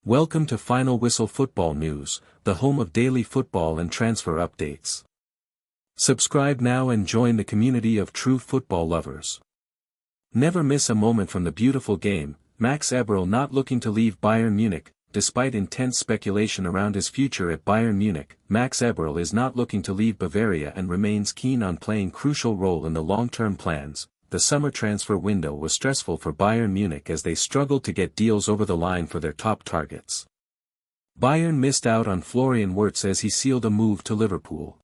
Welcome to Final Whistle Football News, the home of daily football and transfer updates. Subscribe now and join the community of true football lovers. Never miss a moment from the beautiful game. Max Eberl not looking to leave Bayern Munich. Despite intense speculation around his future at Bayern Munich, Max Eberl is not looking to leave Bavaria and remains keen on playing crucial role in the long-term plans. The summer transfer window was stressful for Bayern Munich as they struggled to get deals over the line for their top targets. Bayern missed out on Florian Wirtz as he sealed a move to Liverpool.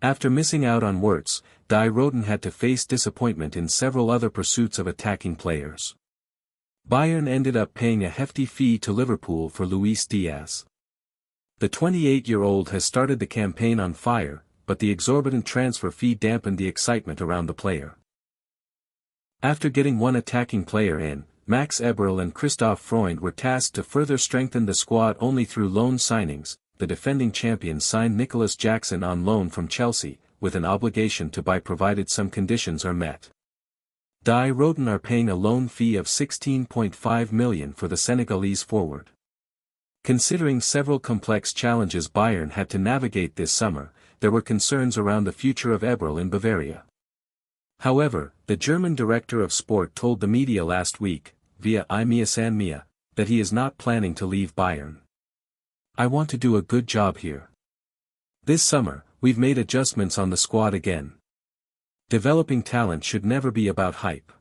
After missing out on Wirtz, Die Roten had to face disappointment in several other pursuits of attacking players. Bayern ended up paying a hefty fee to Liverpool for Luis Diaz. The 28-year-old has started the campaign on fire, but the exorbitant transfer fee dampened the excitement around the player. After getting one attacking player in, Max Eberl and Christoph Freund were tasked to further strengthen the squad only through loan signings. The defending champions signed Nicholas Jackson on loan from Chelsea, with an obligation to buy provided some conditions are met. Die Roten are paying a loan fee of 16.5 million for the Senegalese forward. Considering several complex challenges Bayern had to navigate this summer, there were concerns around the future of Eberl in Bavaria. However, the German director of sport told the media last week, via I San Mia, that he is not planning to leave Bayern. "I want to do a good job here. This summer, we've made adjustments on the squad again. Developing talent should never be about hype.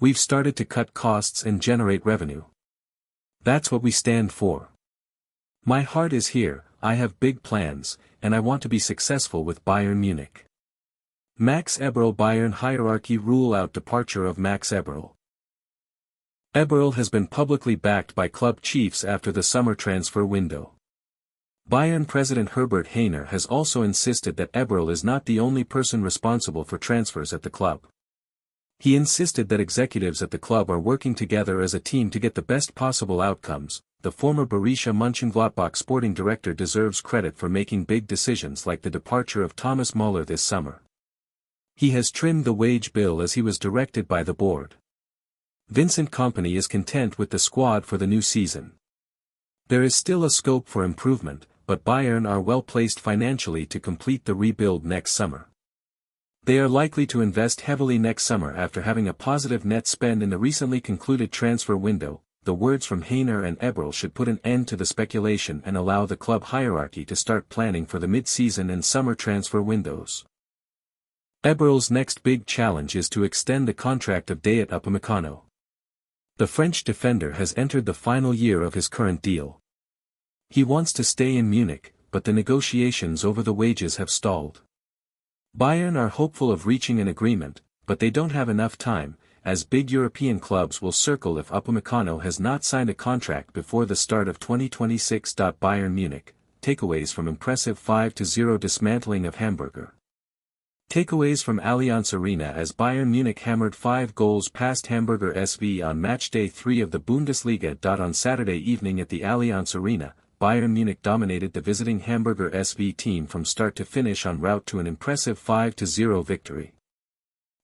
We've started to cut costs and generate revenue. That's what we stand for. My heart is here, I have big plans, and I want to be successful with Bayern Munich." Max Eberl Bayern hierarchy rule out departure of Max Eberl. Eberl has been publicly backed by club chiefs after the summer transfer window. Bayern president Herbert Hainer has also insisted that Eberl is not the only person responsible for transfers at the club. He insisted that executives at the club are working together as a team to get the best possible outcomes. The former Borussia Mönchengladbach sporting director deserves credit for making big decisions like the departure of Thomas Müller this summer. He has trimmed the wage bill as he was directed by the board. Vincent Kompany is content with the squad for the new season. There is still a scope for improvement, but Bayern are well placed financially to complete the rebuild next summer. They are likely to invest heavily next summer after having a positive net spend in the recently concluded transfer window. The words from Hainer and Eberl should put an end to the speculation and allow the club hierarchy to start planning for the mid-season and summer transfer windows. Eberl's next big challenge is to extend the contract of Dayot Upamecano. The French defender has entered the final year of his current deal. He wants to stay in Munich, but the negotiations over the wages have stalled. Bayern are hopeful of reaching an agreement, but they don't have enough time, as big European clubs will circle if Upamecano has not signed a contract before the start of 2026. Bayern Munich, takeaways from impressive 5-0 dismantling of Hamburger. Takeaways from Allianz Arena as Bayern Munich hammered 5 goals past Hamburger SV on matchday 3 of the Bundesliga. On Saturday evening at the Allianz Arena, Bayern Munich dominated the visiting Hamburger SV team from start to finish en route to an impressive 5-0 victory.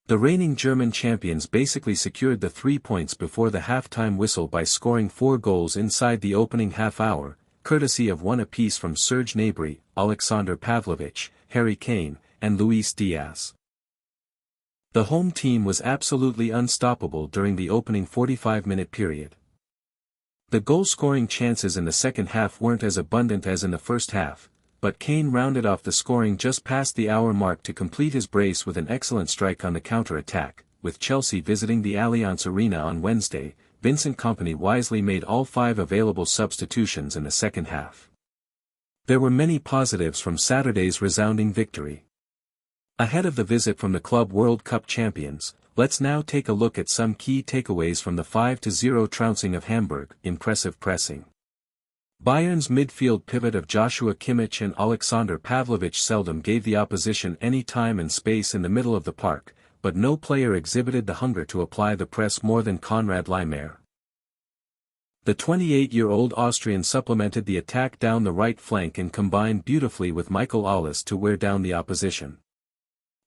The reigning German champions basically secured the 3 points before the halftime whistle by scoring 4 goals inside the opening half hour, courtesy of one apiece from Serge Gnabry, Alexander Pavlovich, Harry Kane, and Luis Diaz. The home team was absolutely unstoppable during the opening 45-minute period. The goal-scoring chances in the second half weren't as abundant as in the first half, but Kane rounded off the scoring just past the hour mark to complete his brace with an excellent strike on the counter-attack. With Chelsea visiting the Allianz Arena on Wednesday, Vincent Kompany wisely made all 5 available substitutions in the second half. There were many positives from Saturday's resounding victory. Ahead of the visit from the Club World Cup champions, let's now take a look at some key takeaways from the 5-0 trouncing of Hamburg. Impressive pressing. Bayern's midfield pivot of Joshua Kimmich and Alexander Pavlovich seldom gave the opposition any time and space in the middle of the park, but no player exhibited the hunger to apply the press more than Konrad Laimer. The 28-year-old Austrian supplemented the attack down the right flank and combined beautifully with Michael Ollis to wear down the opposition.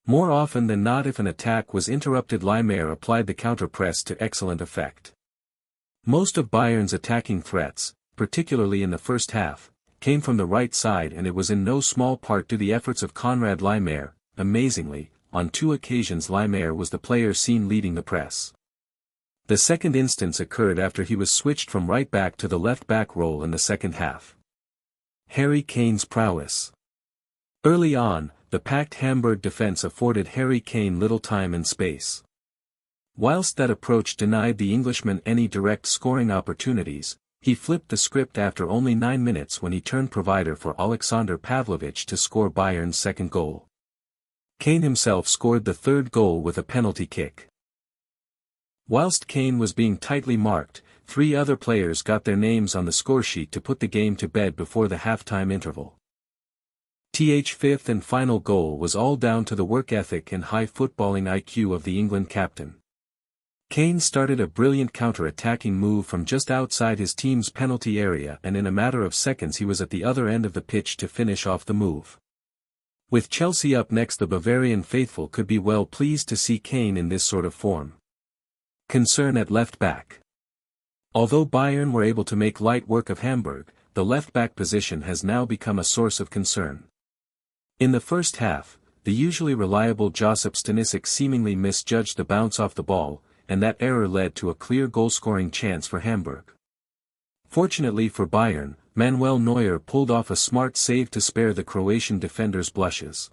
More often than not, if an attack was interrupted, Laimer applied the counter-press to excellent effect. Most of Bayern's attacking threats, particularly in the first half, came from the right side, and it was in no small part to the efforts of Konrad Laimer. Amazingly, on 2 occasions Laimer was the player seen leading the press. The second instance occurred after he was switched from right back to the left back role in the second half. Harry Kane's prowess. Early on, the packed Hamburg defence afforded Harry Kane little time and space. Whilst that approach denied the Englishman any direct scoring opportunities, he flipped the script after only 9 minutes when he turned provider for Alexander Pavlovich to score Bayern's second goal. Kane himself scored the third goal with a penalty kick. Whilst Kane was being tightly marked, 3 other players got their names on the scoresheet to put the game to bed before the halftime interval. TH's fifth and final goal was all down to the work ethic and high footballing IQ of the England captain. Kane started a brilliant counter-attacking move from just outside his team's penalty area, and in a matter of seconds he was at the other end of the pitch to finish off the move. With Chelsea up next, the Bavarian faithful could be well pleased to see Kane in this sort of form. Concern at left back. Although Bayern were able to make light work of Hamburg, the left back position has now become a source of concern. In the first half, the usually reliable Josip Stanisic seemingly misjudged the bounce off the ball, and that error led to a clear goal-scoring chance for Hamburg. Fortunately for Bayern, Manuel Neuer pulled off a smart save to spare the Croatian defender's blushes.